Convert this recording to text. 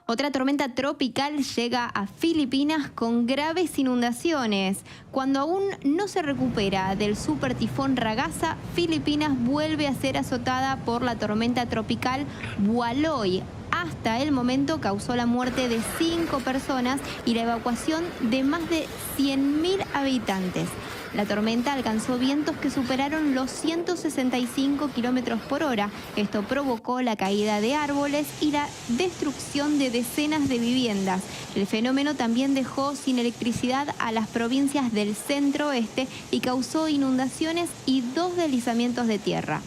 Otra tormenta tropical llega a Filipinas con graves inundaciones. Cuando aún no se recupera del super tifón Ragasa, Filipinas vuelve a ser azotada por la tormenta tropical Bualoy. Hasta el momento causó la muerte de 5 personas y la evacuación de más de 100.000 habitantes. La tormenta alcanzó vientos que superaron los 165 kilómetros por hora. Esto provocó la caída de árboles y la destrucción de decenas de viviendas. El fenómeno también dejó sin electricidad a las provincias del centro-oeste y causó inundaciones y 2 deslizamientos de tierra.